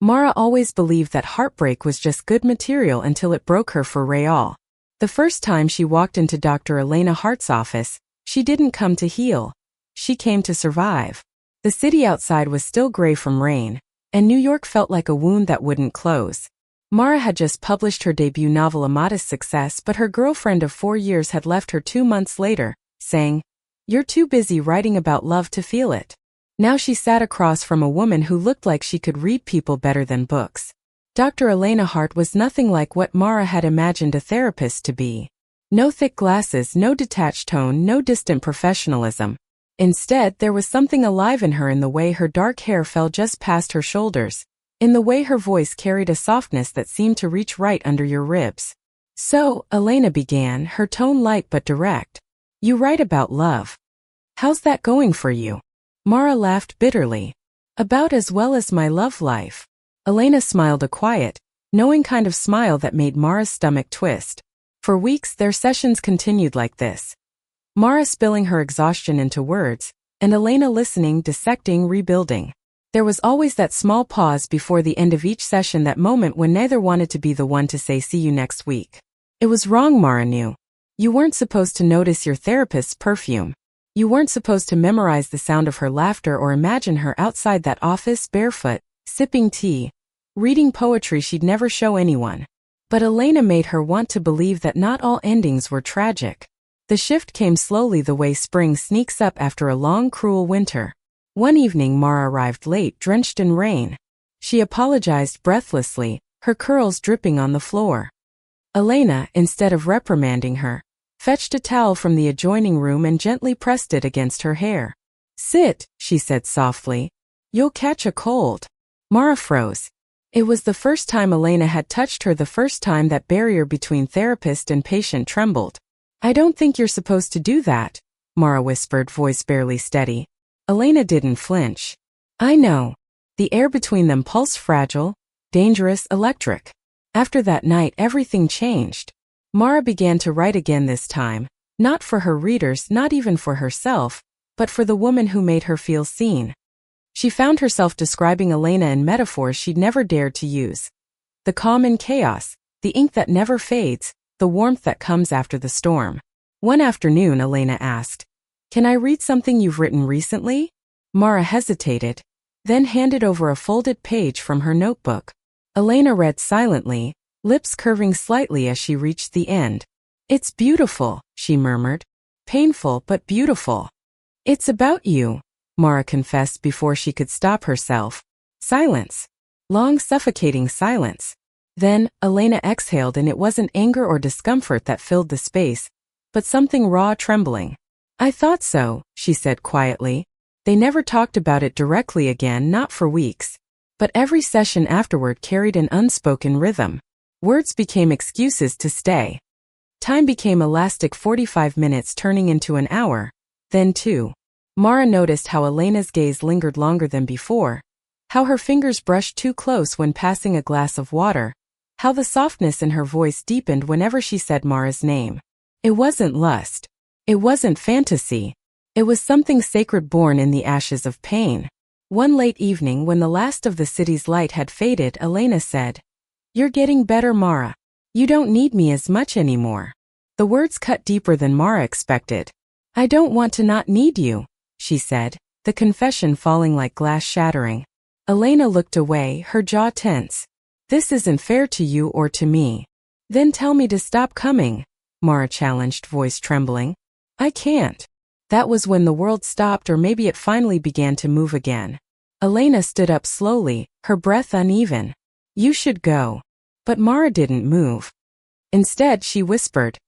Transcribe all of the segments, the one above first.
Mara always believed that heartbreak was just good material until it broke her for real. The first time she walked into Dr. Elena Hart's office, she didn't come to heal. She came to survive. The city outside was still gray from rain, and New York felt like a wound that wouldn't close. Mara had just published her debut novel a modest success, but her girlfriend of 4 years had left her 2 months later, saying, "You're too busy writing about love to feel it." Now she sat across from a woman who looked like she could read people better than books. Dr. Elena Hart was nothing like what Mara had imagined a therapist to be. No thick glasses, no detached tone, no distant professionalism. Instead, there was something alive in her, in the way her dark hair fell just past her shoulders, in the way her voice carried a softness that seemed to reach right under your ribs. "So," Elena began, her tone light but direct, "you write about love. How's that going for you?" Mara laughed bitterly. "About as well as my love life." Elena smiled, a quiet, knowing kind of smile that made Mara's stomach twist. For weeks their sessions continued like this. Mara spilling her exhaustion into words, and Elena listening, dissecting, rebuilding. There was always that small pause before the end of each session, that moment when neither wanted to be the one to say "see you next week." It was wrong, Mara knew. You weren't supposed to notice your therapist's perfume. You weren't supposed to memorize the sound of her laughter or imagine her outside that office barefoot, sipping tea, reading poetry she'd never show anyone. But Elena made her want to believe that not all endings were tragic. The shift came slowly, the way spring sneaks up after a long, cruel winter. One evening Mara arrived late, drenched in rain. She apologized breathlessly, her curls dripping on the floor. Elena, instead of reprimanding her, fetched a towel from the adjoining room and gently pressed it against her hair. "Sit," she said softly. "You'll catch a cold." Mara froze. It was the first time Elena had touched her, the first time that barrier between therapist and patient trembled. "I don't think you're supposed to do that," Mara whispered, voice barely steady. Elena didn't flinch. "I know." The air between them pulsed, fragile, dangerous, electric. After that night everything changed. Mara began to write again, this time, not for her readers, not even for herself, but for the woman who made her feel seen. She found herself describing Elena in metaphors she'd never dared to use. The calm in chaos, the ink that never fades, the warmth that comes after the storm. One afternoon Elena asked, "Can I read something you've written recently?" Mara hesitated, then handed over a folded page from her notebook. Elena read silently, lips curving slightly as she reached the end. "It's beautiful," she murmured. "Painful but beautiful." "It's about you," Mara confessed before she could stop herself. Silence. Long, suffocating silence. Then, Elena exhaled, and it wasn't anger or discomfort that filled the space, but something raw, trembling. "I thought so," she said quietly. They never talked about it directly again, not for weeks. But every session afterward carried an unspoken rhythm. Words became excuses to stay. Time became elastic, 45 minutes turning into an hour, then 2. Mara noticed how Elena's gaze lingered longer than before, how her fingers brushed too close when passing a glass of water, how the softness in her voice deepened whenever she said Mara's name. It wasn't lust. It wasn't fantasy. It was something sacred, born in the ashes of pain. One late evening, when the last of the city's light had faded, Elena said, "You're getting better, Mara. You don't need me as much anymore." The words cut deeper than Mara expected. "I don't want to not need you," she said, the confession falling like glass shattering. Elena looked away, her jaw tense. "This isn't fair to you or to me." "Then tell me to stop coming," Mara challenged, voice trembling. "I can't." That was when the world stopped, or maybe it finally began to move again. Elena stood up slowly, her breath uneven. "You should go." But Mara didn't move. Instead, she whispered,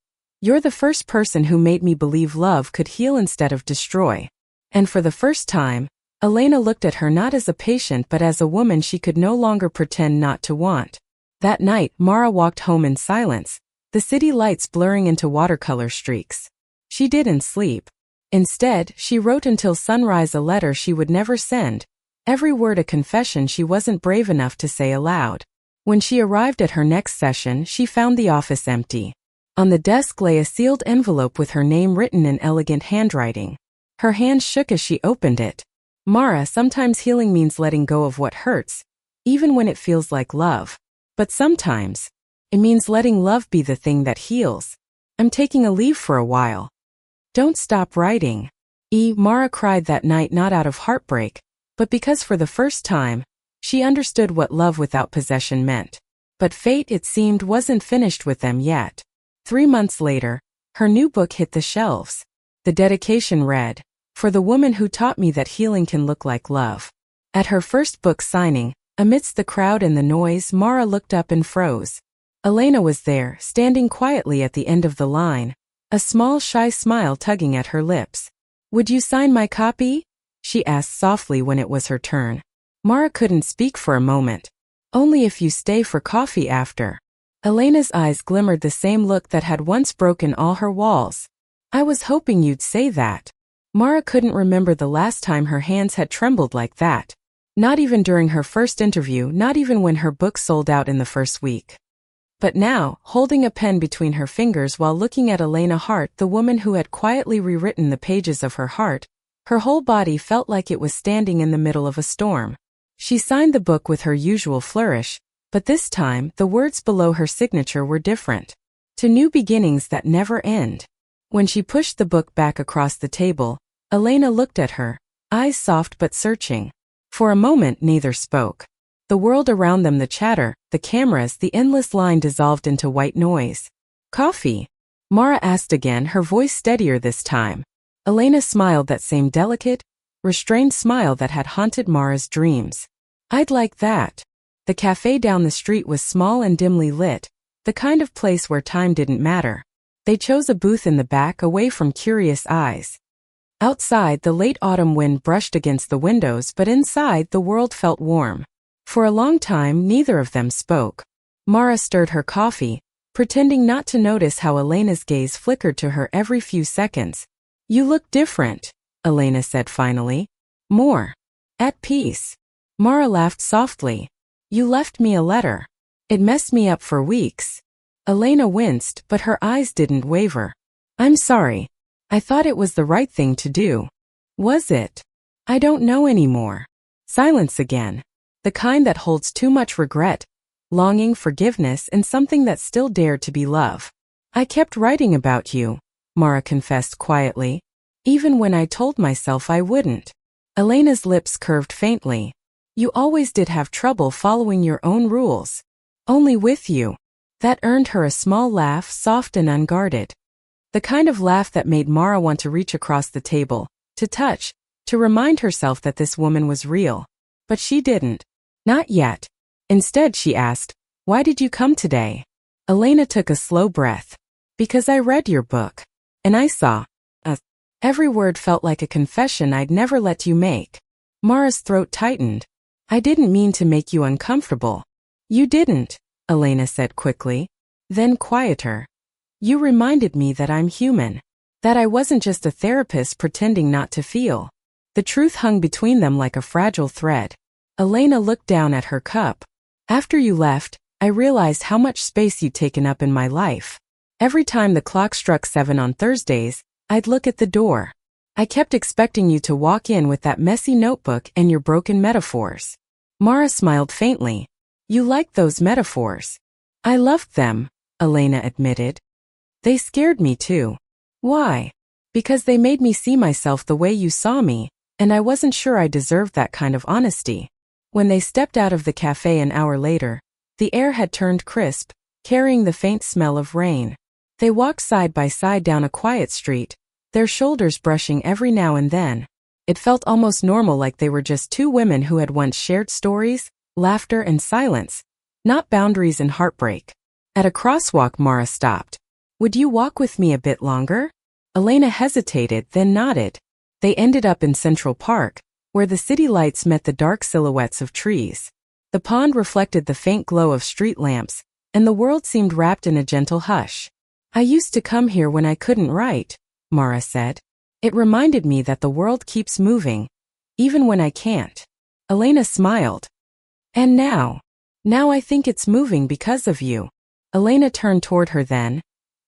"You're the first person who made me believe love could heal instead of destroy." And for the first time, Elena looked at her not as a patient but as a woman she could no longer pretend not to want. That night, Mara walked home in silence, the city lights blurring into watercolor streaks. She didn't sleep. Instead, she wrote until sunrise, a letter she would never send, every word a confession she wasn't brave enough to say aloud. When she arrived at her next session, she found the office empty. On the desk lay a sealed envelope with her name written in elegant handwriting. Her hand shook as she opened it. "Mara, sometimes healing means letting go of what hurts, even when it feels like love. But sometimes, it means letting love be the thing that heals. I'm taking a leave for a while. Don't stop writing. Mara cried that night, not out of heartbreak, but because for the first time, she understood what love without possession meant. But fate, it seemed, wasn't finished with them yet. 3 months later, her new book hit the shelves. The dedication read, "For the woman who taught me that healing can look like love." At her first book signing, amidst the crowd and the noise, Mara looked up and froze. Elena was there, standing quietly at the end of the line, a small shy smile tugging at her lips. "Would you sign my copy?" she asked softly when it was her turn. Mara couldn't speak for a moment. "Only if you stay for coffee after." Elena's eyes glimmered the same look that had once broken all her walls. "I was hoping you'd say that." Mara couldn't remember the last time her hands had trembled like that. Not even during her first interview, not even when her book sold out in the first week. But now, holding a pen between her fingers while looking at Elena Hart, the woman who had quietly rewritten the pages of her heart, her whole body felt like it was standing in the middle of a storm. She signed the book with her usual flourish, but this time, the words below her signature were different. "To new beginnings that never end." When she pushed the book back across the table, Elena looked at her, eyes soft but searching. For a moment, neither spoke. The world around them, the chatter, the cameras, the endless line dissolved into white noise. "Coffee?" Mara asked again, her voice steadier this time. Elena smiled, that same delicate, restrained smile that had haunted Mara's dreams. "I'd like that." The cafe down the street was small and dimly lit, the kind of place where time didn't matter. They chose a booth in the back, away from curious eyes. Outside, the late autumn wind brushed against the windows, but inside, the world felt warm. For a long time, neither of them spoke. Mara stirred her coffee, pretending not to notice how Elena's gaze flickered to her every few seconds. "You look different," Elena said finally. "More at peace." Mara laughed softly. "You left me a letter. It messed me up for weeks." Elena winced, but her eyes didn't waver. "I'm sorry. I thought it was the right thing to do." "Was it?" "I don't know anymore." Silence again. The kind that holds too much regret, longing, forgiveness, and something that still dared to be love. "I kept writing about you," Mara confessed quietly, "even when I told myself I wouldn't." Elena's lips curved faintly. "You always did have trouble following your own rules." "Only with you." That earned her a small laugh, soft and unguarded. The kind of laugh that made Mara want to reach across the table, to touch, to remind herself that this woman was real. But she didn't. Not yet. Instead, she asked, "Why did you come today?" Elena took a slow breath. "Because I read your book. And I saw us." Every word felt like a confession I'd never let you make. Mara's throat tightened. "I didn't mean to make you uncomfortable." "You didn't," Elena said quickly. Then quieter. "You reminded me that I'm human. That I wasn't just a therapist pretending not to feel." The truth hung between them like a fragile thread. Elena looked down at her cup. "After you left, I realized how much space you'd taken up in my life. Every time the clock struck 7 on Thursdays, I'd look at the door. I kept expecting you to walk in with that messy notebook and your broken metaphors." Mara smiled faintly. "You liked those metaphors." "I loved them," Elena admitted. "They scared me too." "Why?" "Because they made me see myself the way you saw me, and I wasn't sure I deserved that kind of honesty." When they stepped out of the cafe an hour later, the air had turned crisp, carrying the faint smell of rain. They walked side by side down a quiet street, their shoulders brushing every now and then. It felt almost normal, like they were just two women who had once shared stories, laughter, and silence, not boundaries and heartbreak. At a crosswalk, Mara stopped. "Would you walk with me a bit longer?" Elena hesitated, then nodded. They ended up in Central Park, where the city lights met the dark silhouettes of trees. The pond reflected the faint glow of street lamps, and the world seemed wrapped in a gentle hush. "I used to come here when I couldn't write," Mara said. "It reminded me that the world keeps moving, even when I can't." Elena smiled. "And now? Now I think it's moving because of you." Elena turned toward her then,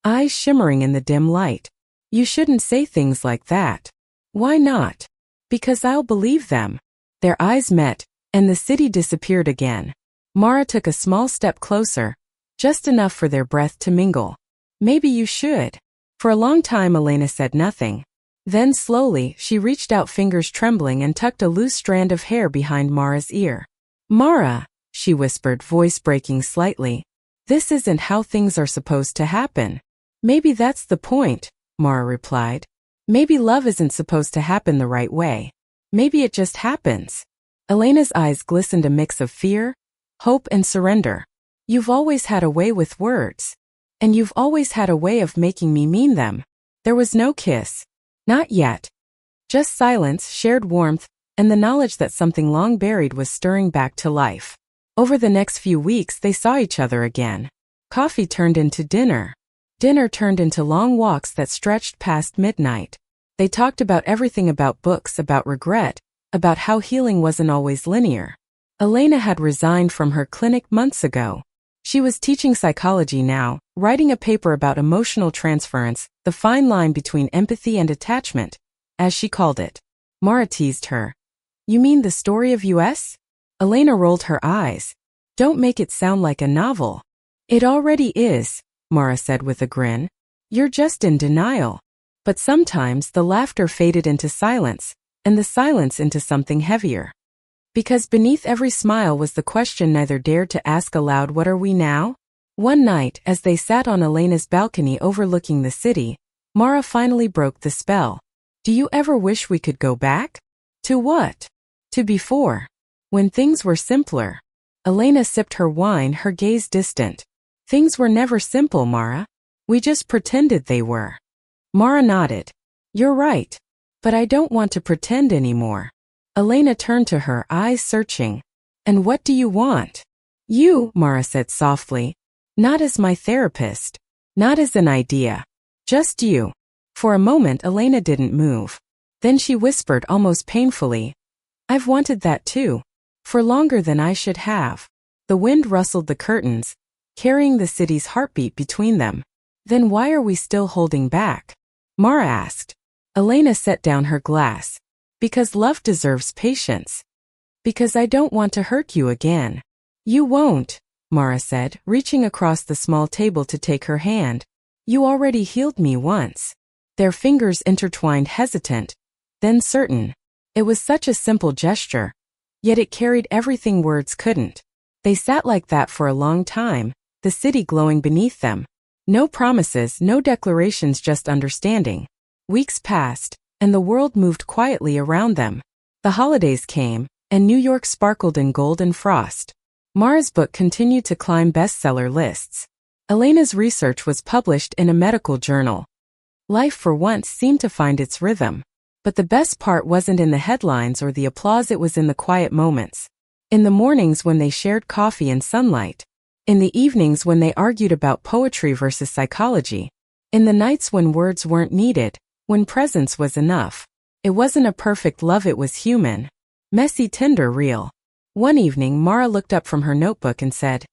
eyes shimmering in the dim light. "You shouldn't say things like that." "Why not?" "Because I'll believe them." Their eyes met, and the city disappeared again. Mara took a small step closer, just enough for their breath to mingle. Maybe you should. For a long time Elena said nothing. Then slowly, she reached out, fingers trembling, and tucked a loose strand of hair behind Mara's ear. Mara, she whispered, voice breaking slightly. This isn't how things are supposed to happen. Maybe that's the point, Mara replied. Maybe love isn't supposed to happen the right way. Maybe it just happens. Elena's eyes glistened, a mix of fear, hope, and surrender. You've always had a way with words. And you've always had a way of making me mean them. There was no kiss. Not yet. Just silence, shared warmth, and the knowledge that something long buried was stirring back to life. Over the next few weeks they saw each other again. Coffee turned into dinner. Dinner turned into long walks that stretched past midnight. They talked about everything, about books, about regret, about how healing wasn't always linear. Elena had resigned from her clinic months ago. She was teaching psychology now, writing a paper about emotional transference, the fine line between empathy and attachment, as she called it. Mara teased her. You mean the story of us? Elena rolled her eyes. Don't make it sound like a novel. It already is, Mara said with a grin. You're just in denial. But sometimes the laughter faded into silence, and the silence into something heavier. Because beneath every smile was the question neither dared to ask aloud: what are we now? One night, as they sat on Elena's balcony overlooking the city, Mara finally broke the spell. Do you ever wish we could go back? To what? To before. When things were simpler. Elena sipped her wine, her gaze distant. Things were never simple, Mara. We just pretended they were. Mara nodded. You're right. But I don't want to pretend anymore. Elena turned to her, eyes searching. And what do you want? You, Mara said softly. Not as my therapist. Not as an idea. Just you. For a moment Elena didn't move. Then she whispered almost painfully. I've wanted that too. For longer than I should have. The wind rustled the curtains, carrying the city's heartbeat between them. Then why are we still holding back? Mara asked. Elena set down her glass. Because love deserves patience. Because I don't want to hurt you again. You won't, Mara said, reaching across the small table to take her hand. You already healed me once. Their fingers intertwined, hesitant, then certain. It was such a simple gesture, yet it carried everything words couldn't. They sat like that for a long time, the city glowing beneath them. No promises, no declarations, just understanding. Weeks passed, and the world moved quietly around them. The holidays came, and New York sparkled in gold and frost. Mara's book continued to climb bestseller lists. Elena's research was published in a medical journal. Life for once seemed to find its rhythm. But the best part wasn't in the headlines or the applause, it was in the quiet moments. In the mornings when they shared coffee and sunlight. In the evenings when they argued about poetry versus psychology. In the nights when words weren't needed. When presence was enough. It wasn't a perfect love, it was human. Messy, tender, real. One evening Mara looked up from her notebook and said,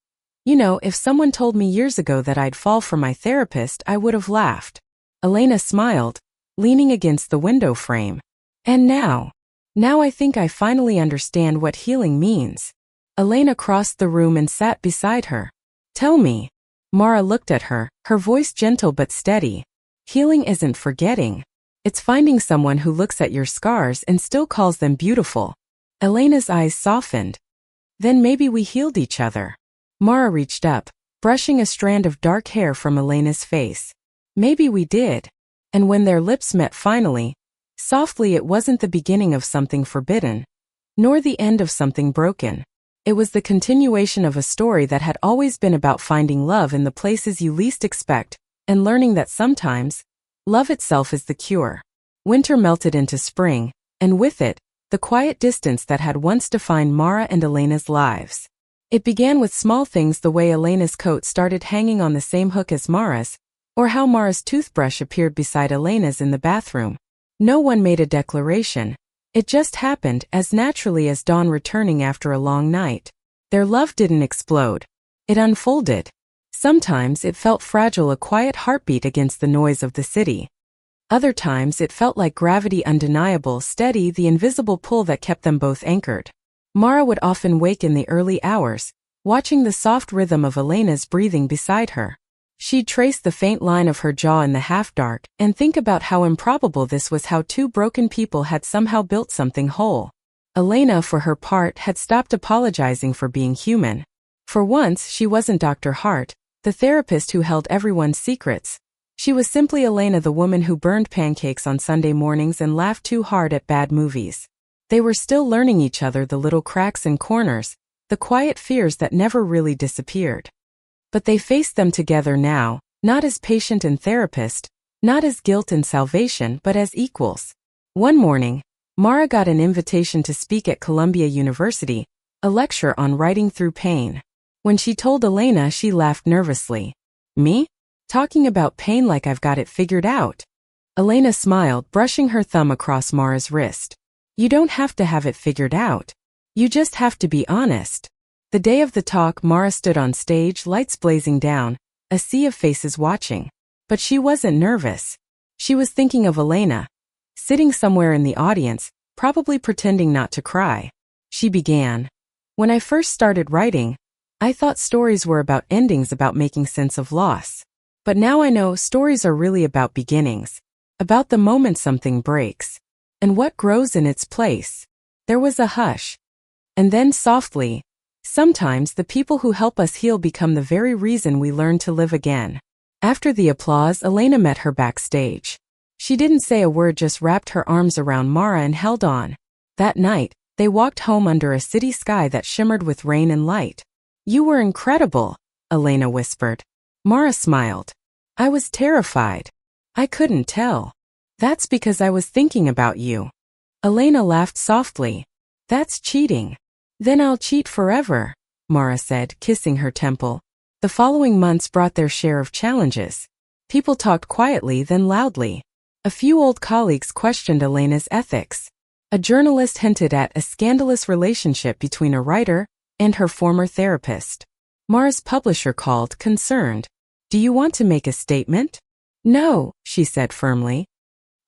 You know, if someone told me years ago that I'd fall for my therapist, I would have laughed. Elena smiled, leaning against the window frame. And now I think I finally understand what healing means. Elena crossed the room and sat beside her. Tell me. Mara looked at her, her voice gentle but steady. Healing isn't forgetting. It's finding someone who looks at your scars and still calls them beautiful. Elena's eyes softened. Then maybe we healed each other. Mara reached up, brushing a strand of dark hair from Elena's face. Maybe we did. And when their lips met finally, softly, it wasn't the beginning of something forbidden, nor the end of something broken. It was the continuation of a story that had always been about finding love in the places you least expect, and learning that sometimes, love itself is the cure. Winter melted into spring, and with it, the quiet distance that had once defined Mara and Elena's lives. It began with small things, the way Elena's coat started hanging on the same hook as Mara's, or how Mara's toothbrush appeared beside Elena's in the bathroom. No one made a declaration. It just happened as naturally as dawn returning after a long night. Their love didn't explode. It unfolded. Sometimes it felt fragile, a quiet heartbeat against the noise of the city. Other times it felt like gravity, undeniable, steady, the invisible pull that kept them both anchored. Mara would often wake in the early hours, watching the soft rhythm of Elena's breathing beside her. She'd trace the faint line of her jaw in the half-dark and think about how improbable this was, how two broken people had somehow built something whole. Elena, for her part, had stopped apologizing for being human. For once, she wasn't Dr. Hart, the therapist who held everyone's secrets. She was simply Elena, the woman who burned pancakes on Sunday mornings and laughed too hard at bad movies. They were still learning each other, the little cracks and corners, the quiet fears that never really disappeared. But they faced them together now, not as patient and therapist, not as guilt and salvation, but as equals. One morning, Mara got an invitation to speak at Columbia University, a lecture on writing through pain. When she told Elena, she laughed nervously. Me? Talking about pain like I've got it figured out. Elena smiled, brushing her thumb across Mara's wrist. You don't have to have it figured out. You just have to be honest. The day of the talk, Mara stood on stage, lights blazing down, a sea of faces watching. But she wasn't nervous. She was thinking of Elena, sitting somewhere in the audience, probably pretending not to cry. She began. When I first started writing, I thought stories were about endings, about making sense of loss. But now I know stories are really about beginnings, about the moment something breaks, and what grows in its place. There was a hush. And then softly, sometimes the people who help us heal become the very reason we learn to live again. After the applause, Elena met her backstage. She didn't say a word, just wrapped her arms around Mara and held on. That night, they walked home under a city sky that shimmered with rain and light. You were incredible, Elena whispered. Mara smiled. I was terrified. I couldn't tell. That's because I was thinking about you. Elena laughed softly. That's cheating. Then I'll cheat forever, Mara said, kissing her temple. The following months brought their share of challenges. People talked quietly, then loudly. A few old colleagues questioned Elena's ethics. A journalist hinted at a scandalous relationship between a writer and her former therapist. Mara's publisher called, concerned. Do you want to make a statement? No, she said firmly.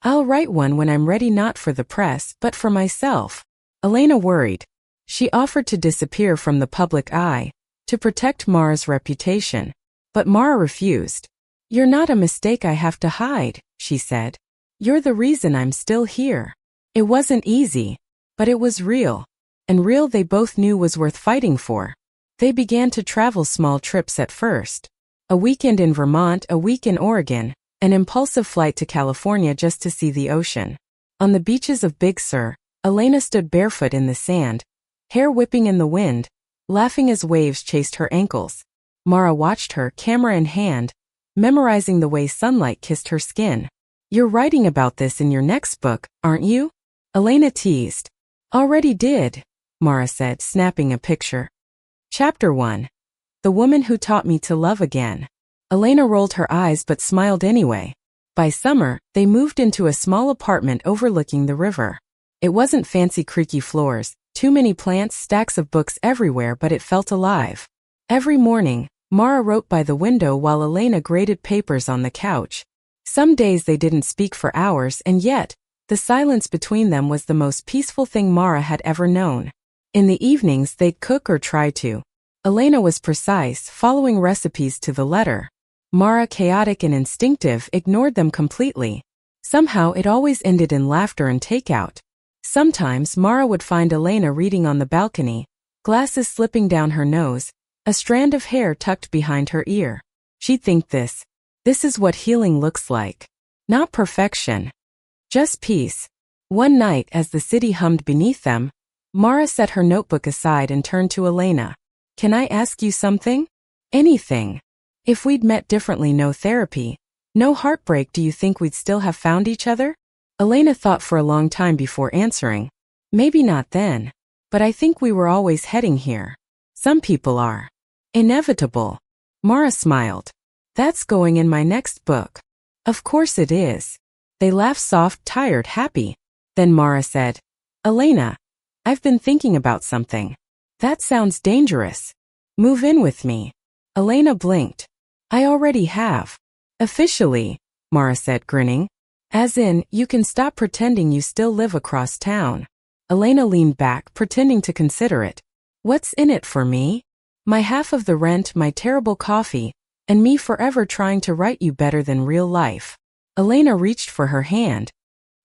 I'll write one when I'm ready, not for the press, but for myself. Elena worried. She offered to disappear from the public eye, to protect Mara's reputation. But Mara refused. You're not a mistake I have to hide, she said. You're the reason I'm still here. It wasn't easy, but it was real. And real they both knew was worth fighting for. They began to travel, small trips at first. A weekend in Vermont, a week in Oregon, an impulsive flight to California just to see the ocean. On the beaches of Big Sur, Elena stood barefoot in the sand, hair whipping in the wind, laughing as waves chased her ankles. Mara watched her, camera in hand, memorizing the way sunlight kissed her skin. You're writing about this in your next book, aren't you? Elena teased. Already did, Mara said, snapping a picture. Chapter 1. The Woman Who Taught Me to Love Again. Elena rolled her eyes but smiled anyway. By summer, they moved into a small apartment overlooking the river. It wasn't fancy creaky floors, too many plants, stacks of books everywhere, but it felt alive. Every morning, Mara wrote by the window while Elena graded papers on the couch. Some days they didn't speak for hours, and yet, the silence between them was the most peaceful thing Mara had ever known. In the evenings, they'd cook or try to. Elena was precise, following recipes to the letter. Mara, chaotic and instinctive, ignored them completely. Somehow it always ended in laughter and takeout. Sometimes Mara would find Elena reading on the balcony, glasses slipping down her nose, a strand of hair tucked behind her ear. She'd think this is what healing looks like. Not perfection. Just peace. One night, as the city hummed beneath them, Mara set her notebook aside and turned to Elena. Can I ask you something? Anything. If we'd met differently, no therapy, no heartbreak, do you think we'd still have found each other? Elena thought for a long time before answering. Maybe not then. But I think we were always heading here. Some people are. Inevitable. Mara smiled. That's going in my next book. Of course it is. They laughed, soft, tired, happy. Then Mara said, Elena, I've been thinking about something. That sounds dangerous. Move in with me. Elena blinked. I already have. Officially, Mara said, grinning. As in, you can stop pretending you still live across town. Elena leaned back, pretending to consider it. What's in it for me? My half of the rent, my terrible coffee, and me forever trying to write you better than real life. Elena reached for her hand.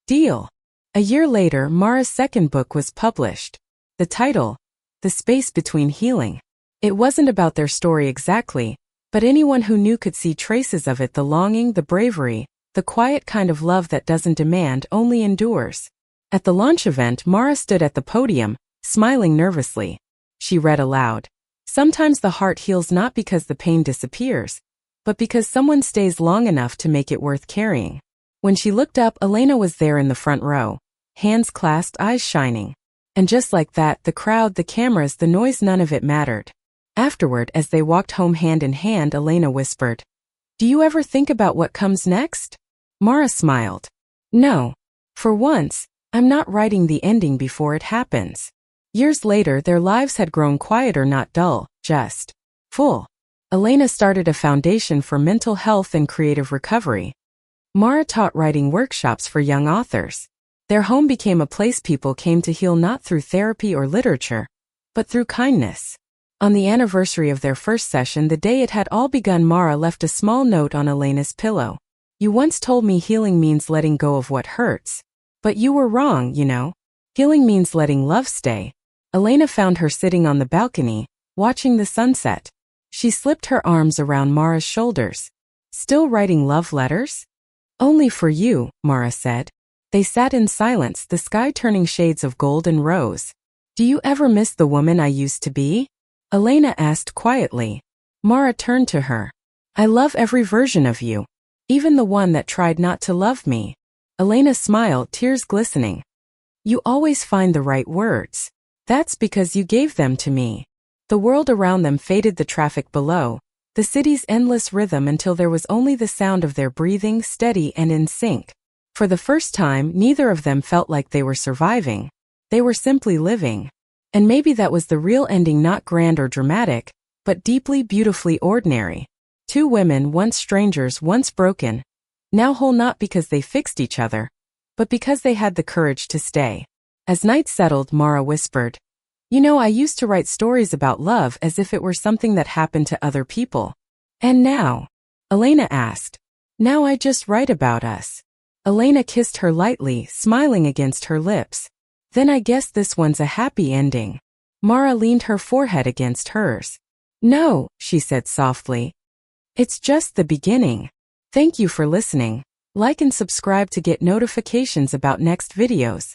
Deal. A year later, Mara's second book was published. The title, The Space Between Healing. It wasn't about their story exactly, but anyone who knew could see traces of it: the longing, the bravery, the quiet kind of love that doesn't demand, only endures. At the launch event, Mara stood at the podium, smiling nervously. She read aloud. Sometimes the heart heals not because the pain disappears, but because someone stays long enough to make it worth carrying. When she looked up, Elena was there in the front row, hands clasped, eyes shining. And just like that, the crowd, the cameras, the noise, none of it mattered. Afterward, as they walked home hand in hand, Elena whispered, "Do you ever think about what comes next?" Mara smiled. "No. For once, I'm not writing the ending before it happens." Years later, their lives had grown quieter, not dull, just full. Elena started a foundation for mental health and creative recovery. Mara taught writing workshops for young authors. Their home became a place people came to heal, not through therapy or literature, but through kindness. On the anniversary of their first session, the day it had all begun, Mara left a small note on Elena's pillow. "You once told me healing means letting go of what hurts. But you were wrong, you know. Healing means letting love stay." Elena found her sitting on the balcony, watching the sunset. She slipped her arms around Mara's shoulders. "Still writing love letters?" "Only for you," Mara said. They sat in silence, the sky turning shades of gold and rose. "Do you ever miss the woman I used to be?" Elena asked quietly. Mara turned to her. "I love every version of you. Even the one that tried not to love me." Elena smiled, tears glistening. "You always find the right words. That's because you gave them to me." The world around them faded, the traffic below, the city's endless rhythm, until there was only the sound of their breathing, steady and in sync. For the first time, neither of them felt like they were surviving. They were simply living. And maybe that was the real ending, not grand or dramatic, but deeply, beautifully ordinary. Two women, once strangers, once broken, now whole, not because they fixed each other, but because they had the courage to stay. As night settled, Mara whispered, "You know, I used to write stories about love as if it were something that happened to other people. And now?" Elena asked. "Now I just write about us." Elena kissed her lightly, smiling against her lips. "Then I guess this one's a happy ending." Mara leaned her forehead against hers. "No," she said softly. "It's just the beginning." Thank you for listening. Like and subscribe to get notifications about next videos.